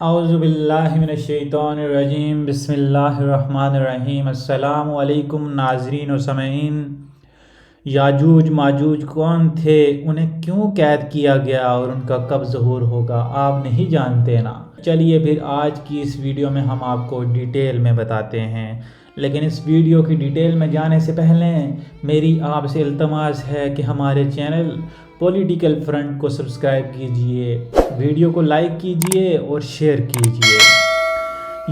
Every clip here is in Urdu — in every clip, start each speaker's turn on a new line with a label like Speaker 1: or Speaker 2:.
Speaker 1: اعوذ باللہ من الشیطان الرجیم، بسم اللہ الرحمن الرحیم۔ السلام علیکم ناظرین و سامعین۔ یاجوج ماجوج کون تھے، انہیں کیوں قید کیا گیا اور ان کا کب ظہور ہوگا، آپ نہیں جانتے نا؟ چلیے پھر آج کی اس ویڈیو میں ہم آپ کو ڈیٹیل میں بتاتے ہیں، لیکن اس ویڈیو کی ڈیٹیل میں جانے سے پہلے میری آپ سے التماس ہے کہ ہمارے چینل پولیٹیکل فرنٹ کو سبسکرائب کیجئے، ویڈیو کو لائک کیجئے اور شیئر کیجئے۔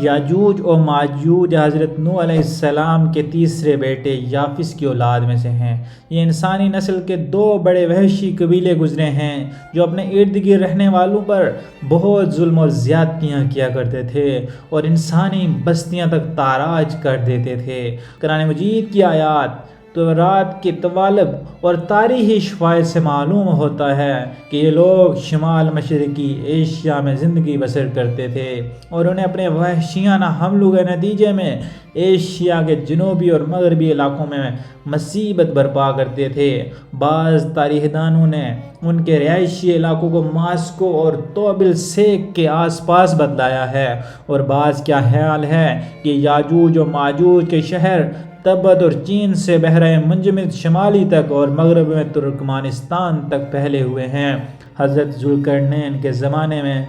Speaker 1: یاجوج اور ماجوج حضرت نوح علیہ السلام کے تیسرے بیٹے یافس کی اولاد میں سے ہیں۔ یہ انسانی نسل کے دو بڑے وحشی قبیلے گزرے ہیں جو اپنے ارد گرد رہنے والوں پر بہت ظلم اور زیادتیاں کیا کرتے تھے اور انسانی بستیاں تک تاراج کر دیتے تھے۔ قرآن مجید کی آیات تورات کے طوالب اور تاریخی شواہد سے معلوم ہوتا ہے کہ یہ لوگ شمال مشرقی ایشیا میں زندگی بسر کرتے تھے اور انہیں اپنے وحشیانہ حملوں کے نتیجے میں ایشیا کے جنوبی اور مغربی علاقوں میں مصیبت برپا کرتے تھے۔ بعض تاریخ دانوں نے ان کے رہائشی علاقوں کو ماسکو اور توبل سیک کے آس پاس بتلایا ہے، اور بعض کا خیال ہے کہ یاجوج و ماجوج کے شہر تبت اور چین سے بحرہ منجمد شمالی تک اور مغرب میں ترکمانستان تک پھیلے ہوئے ہیں۔ حضرت ذوالقرنین کے زمانے میں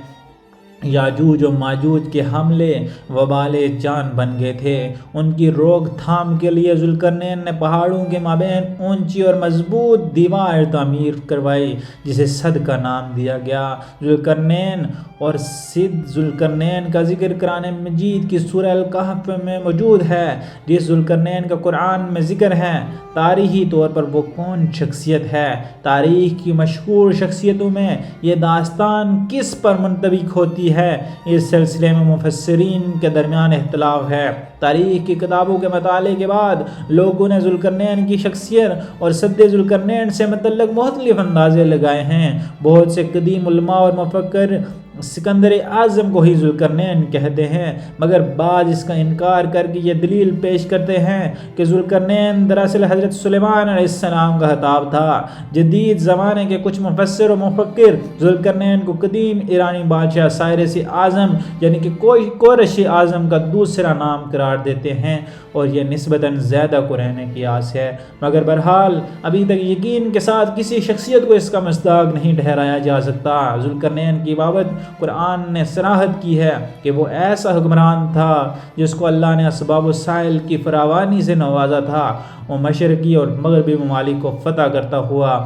Speaker 1: یاجوج و ماجوج کے حملے وبال جان بن گئے تھے۔ ان کی روک تھام کے لیے ذوالقرنین نے پہاڑوں کے مابین اونچی اور مضبوط دیوار تعمیر کروائی جسے سد کا نام دیا گیا۔ ذوالقرنین اور سد ذوالقرنین کا ذکر قرآن مجید کی سورہ الکہف میں موجود ہے، جس ذوالقرنین کا قرآن میں ذکر ہے۔ تاریخی طور پر وہ کون شخصیت ہے؟ تاریخ کی مشہور شخصیتوں میں یہ داستان کس پر منطبق ہوتی ہے، اس سلسلے میں مفسرین کے درمیان اختلاف ہے۔ تاریخ کی کتابوں کے مطالعے کے بعد لوگوں نے ذوالقرنین کی شخصیت اور سد ذوالقرنین سے متعلق مختلف اندازے لگائے ہیں۔ بہت سے قدیم علماء اور مفکر سکندر اعظم کو ہی ذوالقرنین کہتے ہیں، مگر بعض اس کا انکار کر کے یہ دلیل پیش کرتے ہیں کہ ذوالقرنین دراصل حضرت سلیمان علیہ السلام کا خطاب تھا۔ جدید زمانے کے کچھ مفسر و مفکر ذوالقرنین کو قدیم ایرانی بادشاہ سائرس اعظم یعنی کہ کورش اعظم کا دوسرا نام قرار دیتے ہیں، اور یہ نسبتاً زیادہ قرآن قیاس ہے، مگر بہرحال ابھی تک یقین کے ساتھ کسی شخصیت کو اس کا مصداق نہیں ٹھہرایا جا سکتا۔ ذوالقرنین کی بابت قرآن نے صراحت کی ہے کہ وہ ایسا حکمران تھا جس کو اللہ نے اسباب وسائل کی فراوانی سے نوازا تھا۔ وہ مشرقی اور مغربی ممالک کو فتح کرتا ہوا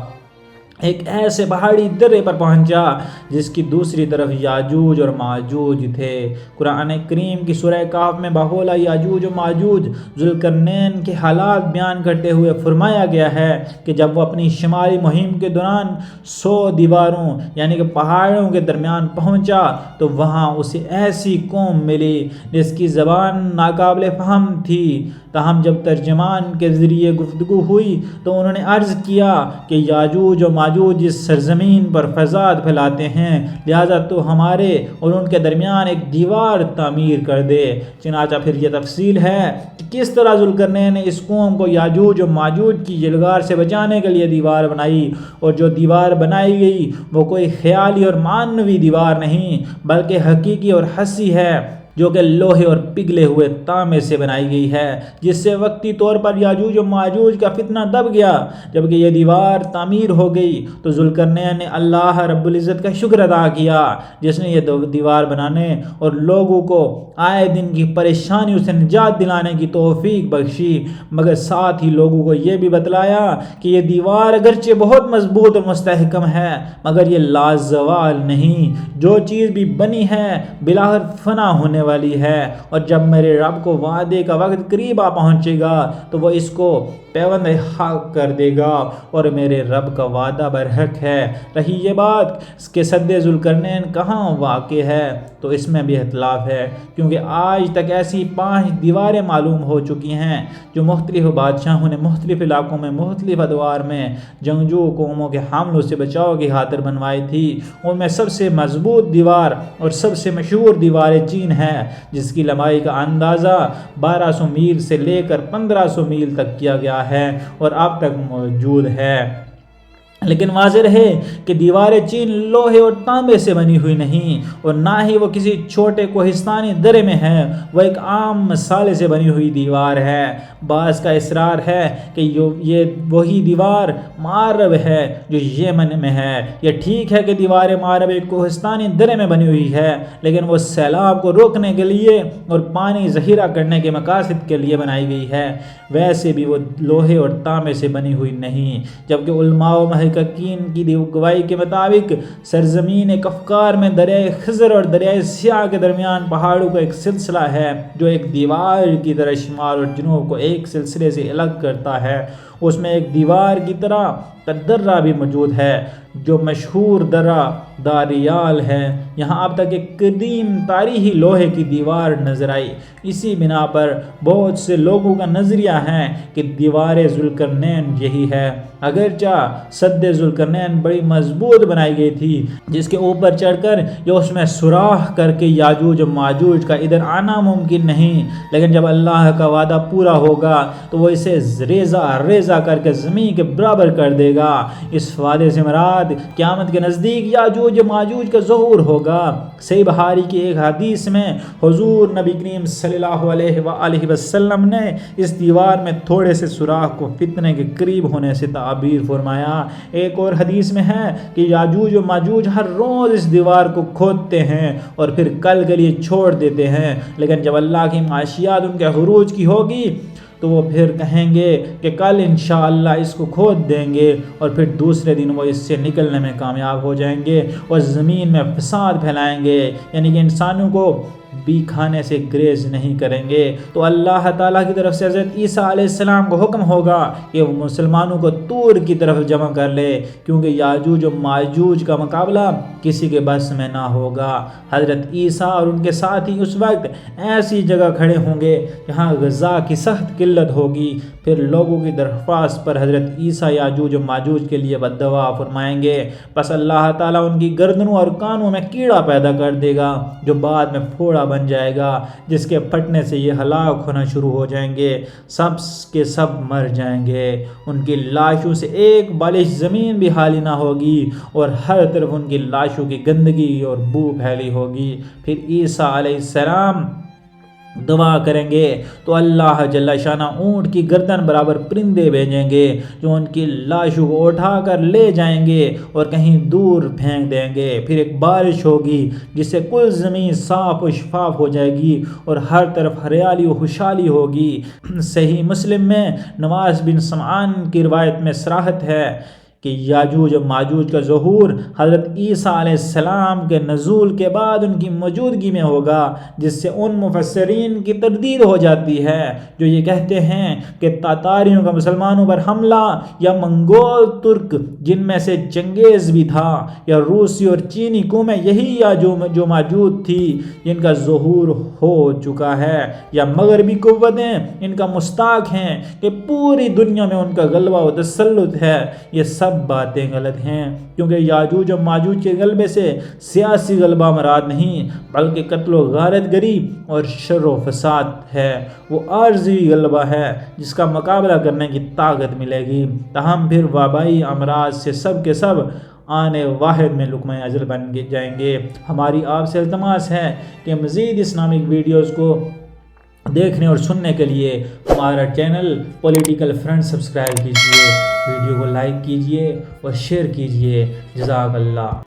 Speaker 1: ایک ایسے پہاڑی درے پر پہنچا جس کی دوسری طرف یاجوج اور ماجوج تھے۔ قرآن کریم کی سورہ کہف میں بحولہ یاجوج و ماجوج ذوالقرنین کے حالات بیان کرتے ہوئے فرمایا گیا ہے کہ جب وہ اپنی شمالی مہم کے دوران 100 دیواروں یعنی کہ پہاڑوں کے درمیان پہنچا تو وہاں اسے ایسی قوم ملی جس کی زبان ناقابل فہم تھی، تاہم جب ترجمان کے ذریعے گفتگو ہوئی تو انہوں نے عرض کیا کہ یاجوج و ماجوج اس سرزمین پر فساد پھیلاتے ہیں، لہذا تو ہمارے اور ان کے درمیان ایک دیوار تعمیر کر دے۔ چنانچہ پھر یہ تفصیل ہے کہ کس طرح ذوالقرنین نے اس قوم کو یاجوج و ماجوج کی جلگار سے بچانے کے لیے دیوار بنائی، اور جو دیوار بنائی گئی وہ کوئی خیالی اور معنوی دیوار نہیں بلکہ حقیقی اور حسی ہے، جو کہ لوہے اور پگھلے ہوئے تانبے سے بنائی گئی ہے، جس سے وقتی طور پر یاجوج و ماجوج کا فتنہ دب گیا۔ جبکہ یہ دیوار تعمیر ہو گئی تو ذوالقرنین نے اللہ رب العزت کا شکر ادا کیا جس نے یہ دیوار بنانے اور لوگوں کو آئے دن کی پریشانیوں سے نجات دلانے کی توفیق بخشی، مگر ساتھ ہی لوگوں کو یہ بھی بتلایا کہ یہ دیوار اگرچہ بہت مضبوط اور مستحکم ہے مگر یہ لازوال نہیں، جو چیز بھی بنی ہے بالآخر فنا ہونے والی ہے، اور جب میرے رب کو وعدے کا وقت قریب آ پہنچے گا تو وہ اس کو پیوند حق کر دے گا، اور میرے رب کا وعدہ برحق ہے۔ رہی یہ بات کہ سد ذوالقرنین کہاں واقع ہے تو اس میں بھی اختلاف ہے، کیونکہ آج تک ایسی 5 دیواریں معلوم ہو چکی ہیں جو مختلف بادشاہوں نے مختلف علاقوں میں مختلف ادوار میں جنگجو قوموں کے حملوں سے بچاؤ کی خاطر بنوائی تھی۔ ان میں سب سے مضبوط دیوار اور سب سے مشہور دیوار چین ہے، جس کی لمبائی کا اندازہ 1200 میل سے لے کر 1500 میل تک کیا گیا ہے اور اب تک موجود ہے۔ لیکن واضح ہے کہ دیواریں چین لوہے اور تانبے سے بنی ہوئی نہیں، اور نہ ہی وہ کسی چھوٹے کوہستانی درے میں ہے، وہ ایک عام مسالے سے بنی ہوئی دیوار ہے۔ بعض کا اصرار ہے کہ یہ وہی دیوار معرب ہے جو یمن میں ہے۔ یہ ٹھیک ہے کہ دیوار معرب ایک کوہستانی درے میں بنی ہوئی ہے، لیکن وہ سیلاب کو روکنے کے لیے اور پانی ذخیرہ کرنے کے مقاصد کے لیے بنائی گئی ہے، ویسے بھی وہ لوہے اور تانبے سے بنی ہوئی نہیں۔ جبکہ علماء و محققین کی گواہی کے مطابق سرزمین کفکار میں دریائے خضر اور دریائے سیاہ کے درمیان پہاڑوں کا ایک سلسلہ ہے جو ایک دیوار کی طرح شمال اور جنوب کو ایک سلسلے سے الگ کرتا ہے۔ اس میں ایک دیوار کی طرح کا درہ بھی موجود ہے جو مشہور درہ داریال ہے۔ یہاں اب تک ایک قدیم تاریخی لوہے کی دیوار نظر آئی۔ اسی بنا پر بہت سے لوگوں کا نظریہ ہے کہ دیوار ذوالقرنین یہی ہے، اگرچہ سد ذوالقرنین بڑی مضبوط بنائی گئی تھی جس کے اوپر چڑھ کر یا اس میں سوراخ کر کے یاجوج و ماجوج کا ادھر آنا ممکن نہیں، لیکن جب اللہ کا وعدہ پورا ہوگا تو وہ اسے ریزہ ریزہ کر کے زمین کے برابر کر دے گا۔ اس وعدے سے مراد قیامت کے نزدیک یاجوج و ماجوج کا ظہور ہوگا۔ صحیح بخاری کی ایک حدیث میں حضور نبی کریم صلی اللہ علیہ وآلہ وسلم نے اس دیوار میں تھوڑے سے سوراخ کو فتنے کے قریب ہونے سے تعبیر فرمایا۔ ایک اور حدیث میں ہے کہ یاجوج و ماجوج ہر روز اس دیوار کو کھودتے ہیں اور پھر کل کے لیے چھوڑ دیتے ہیں، لیکن جب اللہ کی معاشیات ان کے عروج کی ہوگی تو وہ پھر کہیں گے کہ کل انشاءاللہ اس کو کھود دیں گے، اور پھر دوسرے دن وہ اس سے نکلنے میں کامیاب ہو جائیں گے اور زمین میں فساد پھیلائیں گے، یعنی کہ انسانوں کو بھی کھانے سے گریز نہیں کریں گے۔ تو اللہ تعالیٰ کی طرف سے حضرت عیسیٰ علیہ السلام کو حکم ہوگا کہ وہ مسلمانوں کو طور کی طرف جمع کر لے، کیونکہ یاجوج و ماجوج کا مقابلہ کسی کے بس میں نہ ہوگا۔ حضرت عیسیٰ اور ان کے ساتھی اس وقت ایسی جگہ کھڑے ہوں گے جہاں غذا کی سخت قلت ہوگی، پھر لوگوں کی درخواست پر حضرت عیسیٰ یاجوج و ماجوج کے لیے بد دعا فرمائیں گے، پس اللہ تعالیٰ ان کی گردنوں اور کانوں میں کیڑا پیدا کر دے گا جو بعد میں پھوڑا بن جائے گا، جس کے پھٹنے سے یہ ہلاک ہونا شروع ہو جائیں گے، سب کے سب مر جائیں گے، ان کی لاشوں سے ایک بالش زمین بھی خالی نہ ہوگی اور ہر طرف ان کی لاشوں کی گندگی اور بو پھیلی ہوگی۔ پھر عیسیٰ علیہ السلام دعا کریں گے تو اللہ جل شانہ اونٹ کی گردن برابر پرندے بھیجیں گے جو ان کی لاشوں کو اٹھا کر لے جائیں گے اور کہیں دور پھینک دیں گے۔ پھر ایک بارش ہوگی جس سے کل زمین صاف و شفاف ہو جائے گی اور ہر طرف ہریالی و خوشحالی ہوگی۔ صحیح مسلم میں نواس بن سمعان کی روایت میں صراحت ہے کہ یاجوج و ماجوج کا ظہور حضرت عیسیٰ علیہ السلام کے نزول کے بعد ان کی موجودگی میں ہوگا، جس سے ان مفسرین کی تردید ہو جاتی ہے جو یہ کہتے ہیں کہ تاتاریوں کا مسلمانوں پر حملہ یا منگول ترک جن میں سے چنگیز بھی تھا یا روسی اور چینی قومیں یہی یاجوج و ماجوج تھی جن کا ظہور ہو چکا ہے، یا مغربی قوتیں ان کا مستاق ہیں کہ پوری دنیا میں ان کا غلبہ و تسلط ہے۔ یہ سب باتیں غلط ہیں، کیونکہ یاجوج و ماجوج کے غلبے سے سیاسی غلبہ مراد نہیں بلکہ قتل و غارت گری اور شر و فساد ہے۔ وہ عارضی غلبہ ہے جس کا مقابلہ کرنے کی طاقت ملے گی، تاہم پھر وبائی امراض سے سب کے سب آنے واحد میں لقمہ اجل بن جائیں گے۔ ہماری آپ سے التماس ہے کہ مزید اسلامک ویڈیوز کو دیکھنے اور سننے کے لیے ہمارا چینل پولیٹیکل فرنٹ سبسکرائب کیجیے، ویڈیو کو لائک کیجیے اور شیئر کیجیے۔ جزاک اللہ۔